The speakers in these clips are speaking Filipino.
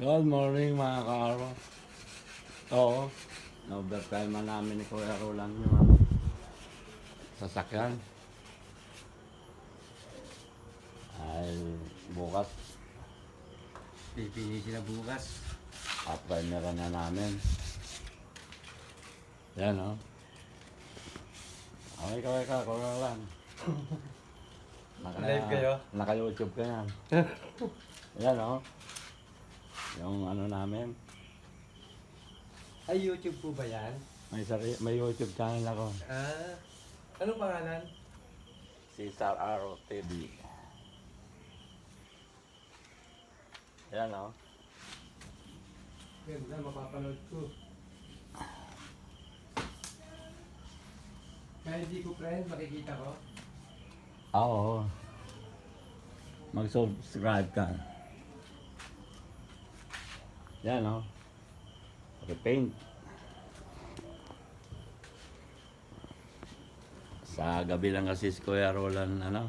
Good morning mga kaaro. Oo, na-overtime man namin ni Kuya Roland yung sasakyan. Ay bukas, Pipinisin na bukas. up-primeran na namin. Yan o. Okay ka, Kuya Roland. Live kayo? Naka-YouTube ka yan. Yan o. Yung ano namin. Ay, YouTube po ba yan? May YouTube channel ako. Ah, anong pangalan? Cesar Aro TV. Yan o. Ganda, mapapanood ko. Kahit di ko friend, makikita ko. Oo. Mag-subscribe ka. Yan o. Repaint. Sa gabi lang kasi si Kuya Roland, ano,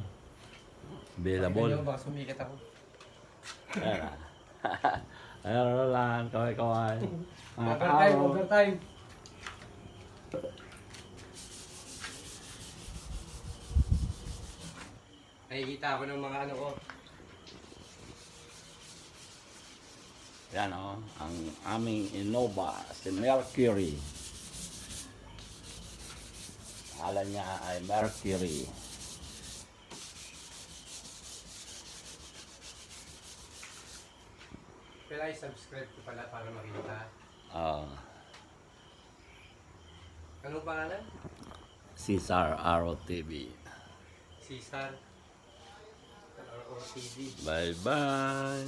available. Pakita nyo, baka sumikat ako. Yan ah. Kuya Roland, kaway-kaway. Mga Overtime, tao. overtime. Nakikita ako ng mga ano ko. Yan o. Ang aming Innova, si Mercury. Alam niya ay Mercury. Kailangan i-subscribe ko pala para makita. Anong pangalan? Cesar Aro TV. Cesar. Or TV. Bye-bye.